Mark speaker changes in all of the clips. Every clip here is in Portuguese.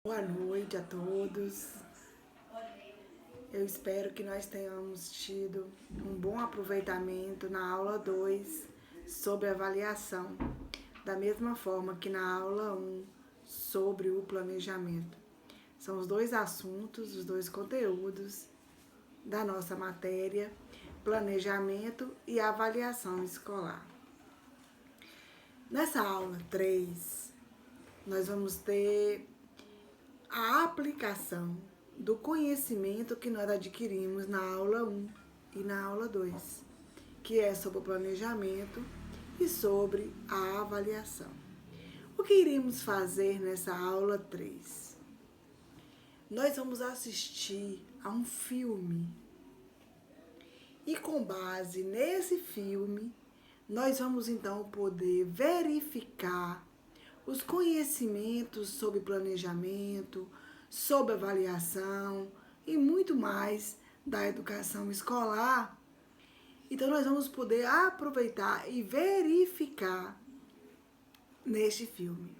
Speaker 1: Boa noite a todos. Eu espero que nós tenhamos tido um bom aproveitamento na aula 2 sobre avaliação, da mesma forma que na aula 1 sobre o planejamento. São os dois assuntos, os dois conteúdos da nossa matéria, planejamento e avaliação escolar. Nessa aula 3, nós vamos ter a aplicação do conhecimento que nós adquirimos na aula 1 e na aula 2, que é sobre o planejamento e sobre a avaliação. O que iremos fazer nessa aula 3? Nós vamos assistir a um filme e com base nesse filme, nós vamos então poder verificar os conhecimentos sobre planejamento, sobre avaliação e muito mais da educação escolar. Então, nós vamos poder aproveitar e verificar neste filme.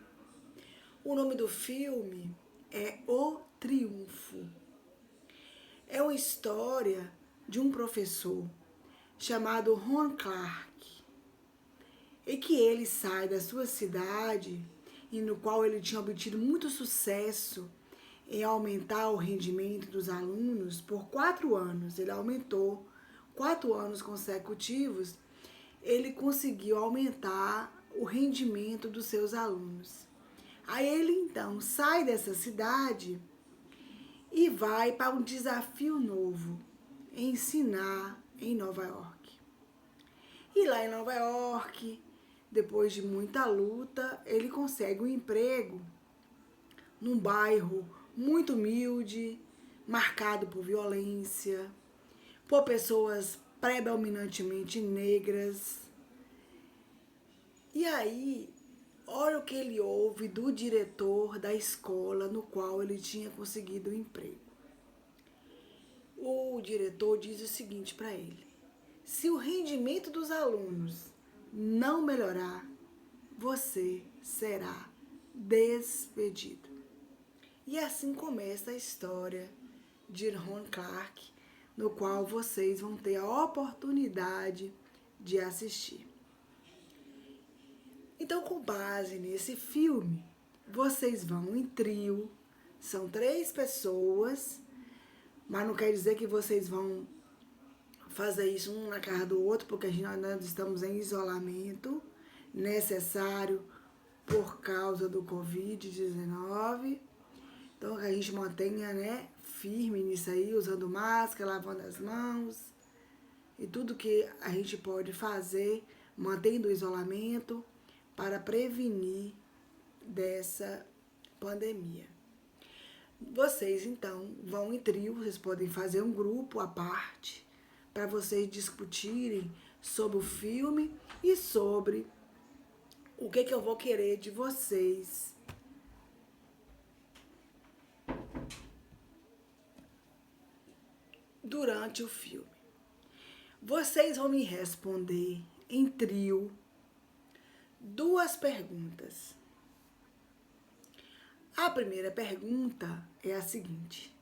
Speaker 1: O nome do filme é O Triunfo. É uma história de um professor chamado Ron Clark, e que ele sai da sua cidade, e no qual ele tinha obtido muito sucesso em aumentar o rendimento dos alunos por 4 anos. Ele aumentou 4 anos consecutivos, ele conseguiu aumentar o rendimento dos seus alunos. Aí ele então sai dessa cidade e vai para um desafio novo, ensinar em Nova York. E lá em Nova York, depois de muita luta, ele consegue um emprego num bairro muito humilde, marcado por violência, por pessoas predominantemente negras. E aí, olha o que ele ouve do diretor da escola no qual ele tinha conseguido o emprego. O diretor diz o seguinte para ele: se o rendimento dos alunos não melhorar, você será despedido. E assim começa a história de Ron Clark, no qual vocês vão ter a oportunidade de assistir. Então, com base nesse filme, vocês vão em trio, são 3 pessoas, mas não quer dizer que vocês vão fazer isso um na casa do outro, porque nós estamos em isolamento necessário por causa do Covid-19. Então, que a gente mantenha, firme nisso aí, usando máscara, lavando as mãos e tudo que a gente pode fazer, mantendo o isolamento para prevenir dessa pandemia. Vocês, então, vão em trio, vocês podem fazer um grupo à parte, para vocês discutirem sobre o filme e sobre o que eu vou querer de vocês durante o filme. Vocês vão me responder em trio 2 perguntas. A primeira pergunta é a seguinte: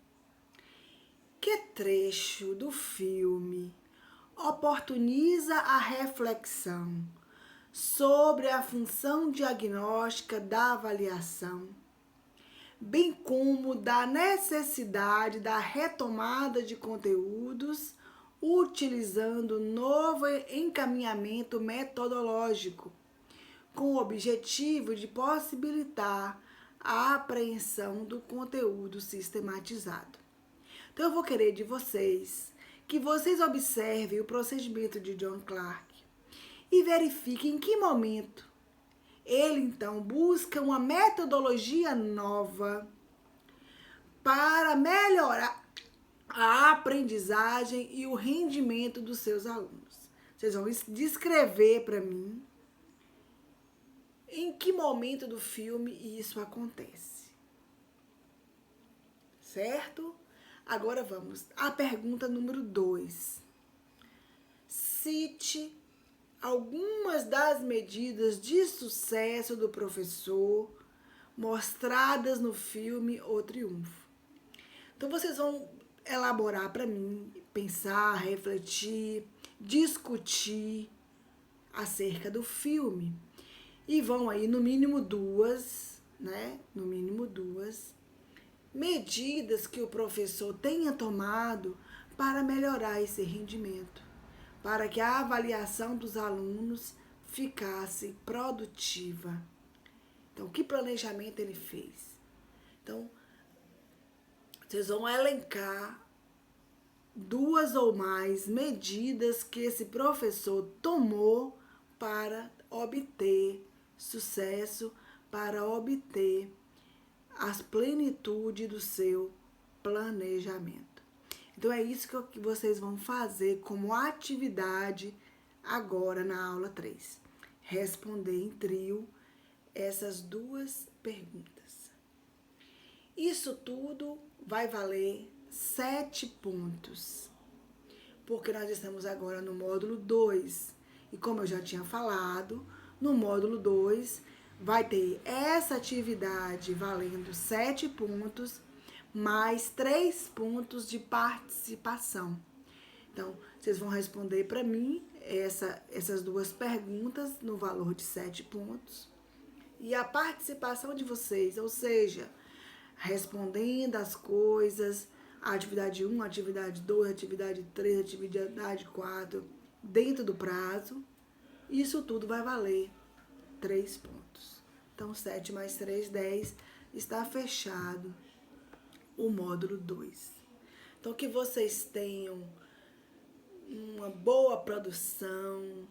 Speaker 1: que trecho do filme oportuniza a reflexão sobre a função diagnóstica da avaliação, bem como da necessidade da retomada de conteúdos utilizando novo encaminhamento metodológico, com o objetivo de possibilitar a apreensão do conteúdo sistematizado. Então, eu vou querer de vocês que vocês observem o procedimento de John Clark e verifiquem em que momento ele, então, busca uma metodologia nova para melhorar a aprendizagem e o rendimento dos seus alunos. Vocês vão descrever para mim em que momento do filme isso acontece. Certo? Agora vamos à pergunta número 2. Cite algumas das medidas de sucesso do professor mostradas no filme O Triunfo. Então vocês vão elaborar para mim, pensar, refletir, discutir acerca do filme. E vão aí no mínimo duas, né? No mínimo duas medidas que o professor tenha tomado para melhorar esse rendimento, para que a avaliação dos alunos ficasse produtiva. Então, que planejamento ele fez? Então, vocês vão elencar duas ou mais medidas que esse professor tomou para obter sucesso, para obter a plenitude do seu planejamento. Então é isso que vocês vão fazer como atividade agora na aula 3. Responder em trio essas duas perguntas. Isso tudo vai valer 7 pontos, porque nós estamos agora no módulo 2. E como eu já tinha falado, no módulo 2 vai ter essa atividade valendo 7 pontos, mais 3 pontos de participação. Então, vocês vão responder para mim essas duas perguntas no valor de 7 pontos. E a participação de vocês, ou seja, respondendo as coisas, atividade 1, atividade 2, atividade 3, atividade 4, dentro do prazo, isso tudo vai valer 3 pontos. Então, 7 mais 3, 10, está fechado o módulo 2. Então, que vocês tenham uma boa produção,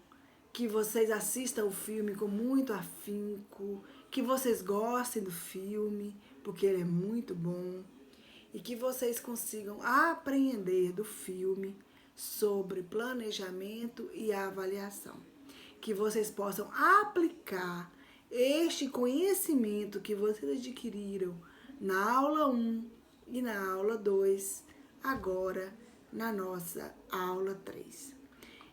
Speaker 1: que vocês assistam o filme com muito afinco, que vocês gostem do filme, porque ele é muito bom, e que vocês consigam aprender do filme sobre planejamento e avaliação. Que vocês possam aplicar este conhecimento que vocês adquiriram na aula 1 e na aula 2, agora na nossa aula 3.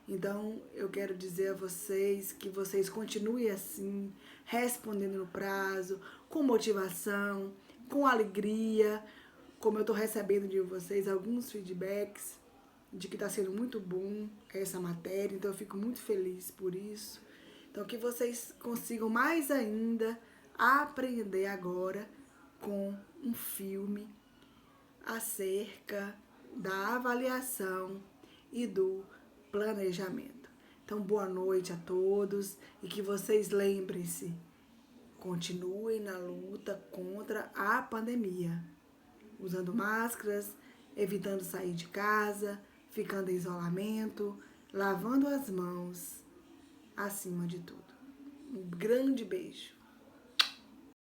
Speaker 1: Então, eu quero dizer a vocês que vocês continuem assim, respondendo no prazo, com motivação, com alegria, como eu estou recebendo de vocês alguns feedbacks de que está sendo muito bom essa matéria, então eu fico muito feliz por isso. Então, que vocês consigam mais ainda aprender agora com um filme acerca da avaliação e do planejamento. Então, boa noite a todos e que vocês lembrem-se, continuem na luta contra a pandemia, usando máscaras, evitando sair de casa, ficando em isolamento, lavando as mãos, acima de tudo. Um grande beijo.